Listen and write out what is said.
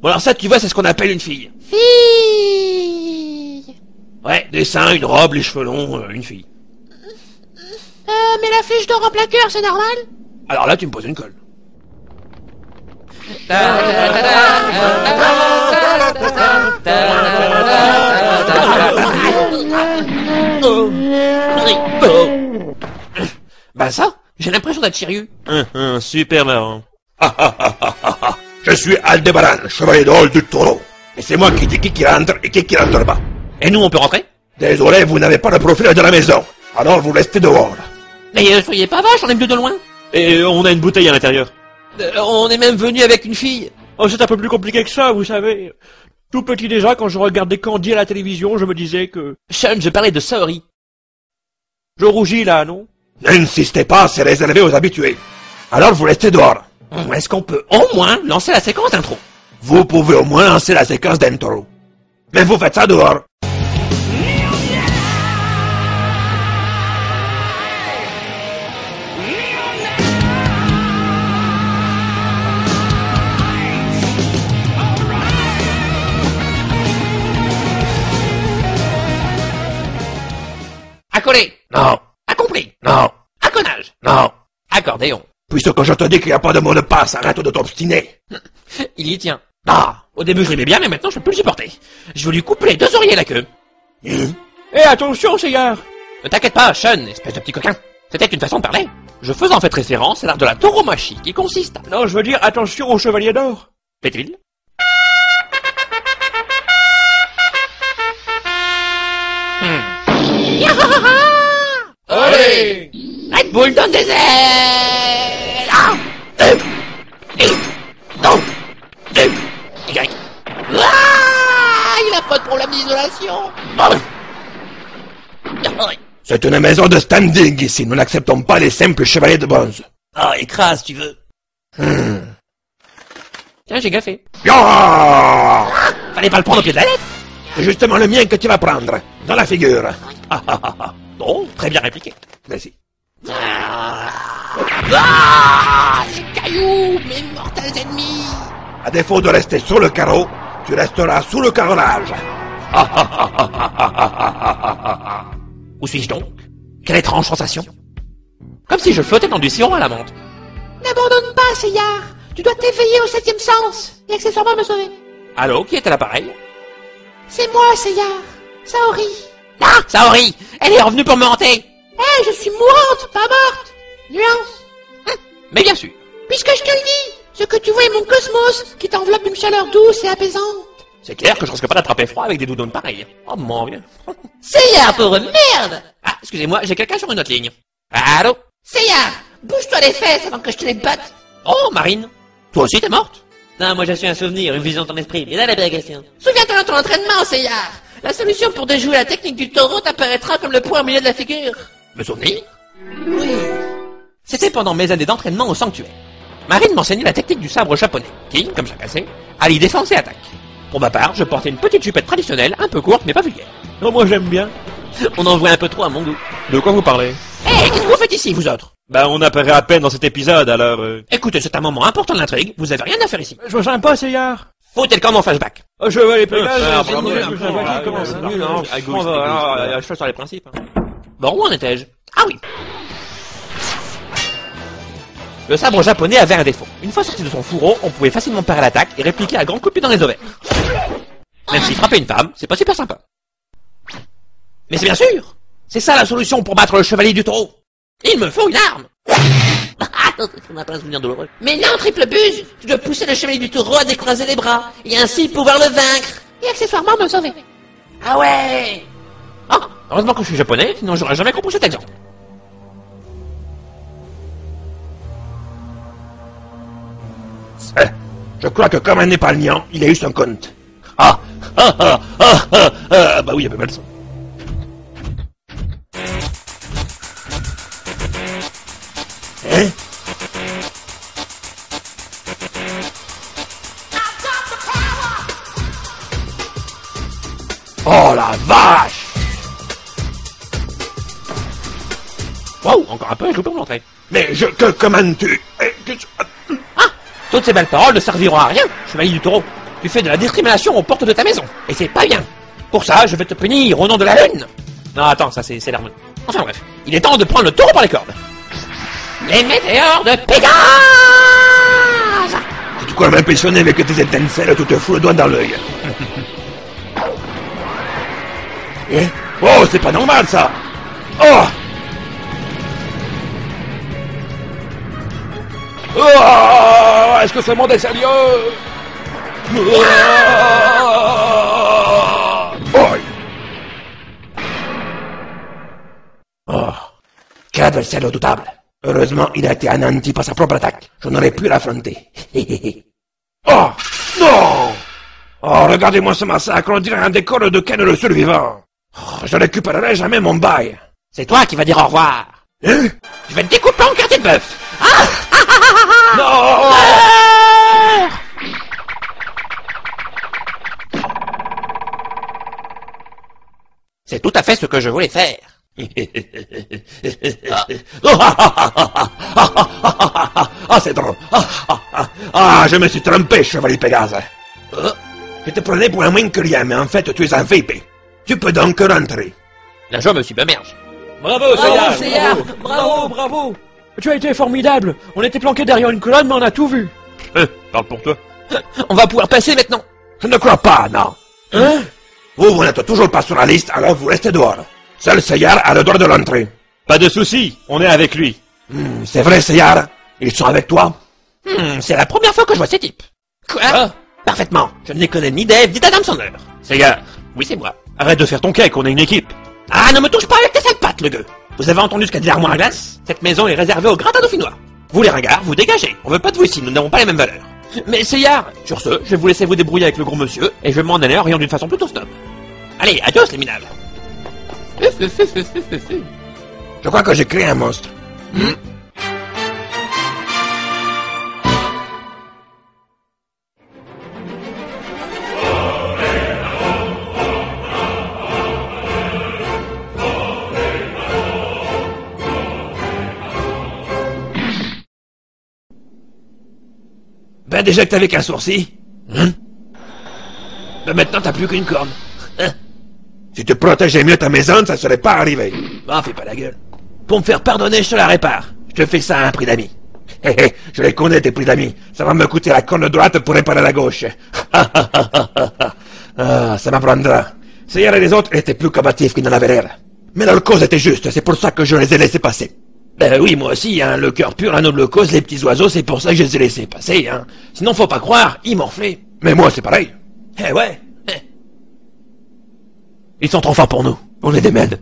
Bon alors ça, tu vois, c'est ce qu'on appelle une fille. Fille. Ouais, des seins, une robe, les cheveux longs, une fille. Mais la flèche d'or en plein cœur, c'est normal? Alors là, tu me poses une colle. Bah ça, j'ai l'impression d'être Shiryu. Super marrant. Je suis Aldebaran, chevalier d'or du taureau. Et c'est moi qui dis qui rentre et qui rentre pas. Et nous, on peut rentrer? Désolé, vous n'avez pas le profil de la maison. Alors vous restez dehors. Mais soyez pas vaches, on est venu de loin. Et on a une bouteille à l'intérieur. On est même venu avec une fille. Oh, c'est un peu plus compliqué que ça, vous savez. Tout petit déjà, quand je regardais Candy à la télévision, je me disais que... Sean, je parlais de Saori. Je rougis là, non? N'insistez pas, c'est réservé aux habitués. Alors vous restez dehors. Est-ce qu'on peut au moins lancer la séquence d'intro? Vous pouvez au moins lancer la séquence d'intro. Mais vous faites ça dehors. Accolé. Non, Accompli. non, Acconnage. non. Accordéon. Puisque je te dis qu'il n'y a pas de mot de passe, arrête de t'obstiner. Il y tient. Ah, au début je l'aimais bien, mais maintenant je peux plus le supporter. Je veux lui couper les 2 oreillers à la queue. Eh, attention, Seyar! Ne t'inquiète pas, Sean, espèce de petit coquin. C'était une façon de parler. Je faisais en fait référence à l'art de la tauromachie, qui consiste à... Non, je veux dire, attention au chevalier d'or. Fait-il? Allez! Red Bull donne des ailes. Ah, non, Y. Ah, il a pas de problème d'isolation. C'est une maison de standing ici, nous n'acceptons pas les simples chevaliers de bronze. Ah, écrase, tu veux. Tiens, j'ai gaffé. Ya! Fallait pas le prendre au pied de la lettre. C'est justement le mien que tu vas prendre, dans la figure. Bon, très bien répliqué. Merci. Ah, ces cailloux, mes mortels ennemis. À défaut de rester sur le carreau, tu resteras sous le carrelage. Où suis-je donc? Quelle étrange sensation. Comme si je flottais dans du sirop à la menthe. N'abandonne pas, Seyar. Tu dois t'éveiller au 7e sens et accessoirement me sauver. Allô, qui est à l'appareil? C'est moi, Seyar. Saori. Ah, Saori, elle est revenue pour me hanter. Eh, je suis mourante, pas morte. Nuance. Mais bien sûr. Puisque je te le dis, ce que tu vois est mon cosmos qui t'enveloppe d'une chaleur douce et apaisante. C'est clair que je risque pas d'attraper froid avec des doudounes pareilles. Oh mon Dieu. Seyar, pauvre merde. Ah, excusez-moi, j'ai quelqu'un sur une autre ligne. Allô? Seyar, bouge-toi les fesses avant que je te les batte. Oh, Marine. Toi aussi t'es morte? Non, moi je suis un souvenir, une vision de ton esprit. Et là la vraie question. Souviens-toi de ton entraînement, Seyar. La solution pour déjouer la technique du taureau t'apparaîtra comme le point au milieu de la figure. Me souvenir? Oui. C'était pendant mes années d'entraînement au sanctuaire. Marine m'enseignait la technique du sabre japonais, qui, comme chacun sait, allie défense et attaque. Pour ma part, je portais une petite jupette traditionnelle, un peu courte mais pas vulgaire. Non, moi j'aime bien. On en voit un peu trop à mon goût. De quoi vous parlez? Hé, qu'est-ce que vous faites ici, vous autres? Ben, on apparaît à peine dans cet épisode, alors... Écoutez, c'est un moment important de l'intrigue, vous avez rien à faire ici. Je me sens pas, Seyar. Foutez le camp en flashback. Oh, je vais les pédales, c'est nul, je fais sur les principes. Bon, où en étais-je? Ah oui. Le sabre japonais avait un défaut. Une fois sorti de son fourreau, on pouvait facilement parer l'attaque et répliquer à grands coups de pied dans les ovaires. Même si frapper une femme, c'est pas super sympa. Mais c'est bien sûr. C'est ça la solution pour battre le chevalier du taureau. Il me faut une arme. On n'a pas un souvenir douloureux. Mais non, triple buse. Tu dois pousser le chevalier du taureau à décroiser les bras et ainsi pouvoir le vaincre. Et accessoirement me sauver. Ah ouais. Ah, heureusement que je suis japonais, sinon j'aurais jamais compris cet exemple. Je crois que comme un épargnant, il a eu son compte. Bah oui, il y avait pas le son. Hein? Oh la vache! Wow, encore un peu et je peux me montrer. Mais comment tu... Toutes ces belles paroles ne serviront à rien, chevalier du taureau. Tu fais de la discrimination aux portes de ta maison, et c'est pas bien. Pour ça, je vais te punir au nom de la lune. Non, attends, ça c'est l'harmonie. Enfin bref, il est temps de prendre le taureau par les cordes. Les météores de Pégase! Tu crois m'impressionner avec tes étincelles, tout te fout le doigt dans l'œil. Eh? Oh, c'est pas normal ça! Oh! Oh! Est-ce que ce monde est sérieux? Oh! Oh! Quel adversaire redoutable! Heureusement, il a été anéanti par sa propre attaque. Je n'aurais pu l'affronter. Oh! Non! Oh, regardez-moi ce massacre, on dirait un décor de Ken le survivant. Oh, je récupérerai jamais mon bail. C'est toi qui vas dire au revoir. Hein? Je vais te découper en quartier de bœuf. Non! C'est tout à fait ce que je voulais faire. Ah, c'est drôle. Ah, je me suis trompé, chevalier Pégase. Je te prenais pour un moins que rien, mais en fait, tu es un VP. Tu peux donc rentrer. Là, je me suis bemerge. Bravo, Bravo, Seyar! Seyar! Bravo, bravo! Tu as été formidable! On était planqués derrière une colonne, mais on a tout vu! Parle pour toi. On va pouvoir passer maintenant. Je ne crois pas, non. Hein? Vous n'êtes toujours pas sur la liste, alors vous restez dehors. Seul Seyar a le droit de l'entrée. Pas de soucis, on est avec lui. C'est vrai, Seyar? Ils sont avec toi? C'est la première fois que je vois ces types. Quoi? Parfaitement. Je ne les connais ni Dave, ni d'Adam Sandler. Seyar, Oui, c'est moi. arrête de faire ton cake, on est une équipe. Ah, ne me touche pas avec tes sales pattes, le gueux. Vous avez entendu ce qu'a dit l'armoire à glace? Cette maison est réservée aux gratin dauphinois. Vous les ringards, vous dégagez. On veut pas de vous ici, nous n'avons pas les mêmes valeurs. Mais Seyar, sur ce, je vais vous laisser vous débrouiller avec le gros monsieur, et je vais m'en aller en riant d'une façon plutôt snob. Allez, adios les minables. Je crois que j'ai créé un monstre. Ben déjà que t'avais qu'un sourcil. Ben maintenant t'as plus qu'une corne. Si tu protégeais mieux ta maison, ça serait pas arrivé. Ah, fais pas la gueule. Pour me faire pardonner, je te la répare. Je te fais ça à un prix d'amis. Hé hé, je les connais tes prix d'amis. Ça va me coûter la corne droite pour réparer la gauche. Ah, ça m'apprendra. Seyar et les autres étaient plus combatifs qu'ils n'en avaient l'air. Mais leur cause était juste, c'est pour ça que je les ai laissés passer. Ben oui, moi aussi, hein, le cœur pur, la noble cause, les petits oiseaux, c'est pour ça que je les ai laissés passer, hein. Sinon, faut pas croire, ils morflaient. Mais moi, c'est pareil. Eh ouais. Ils sont trop forts pour nous. On est des mèdes.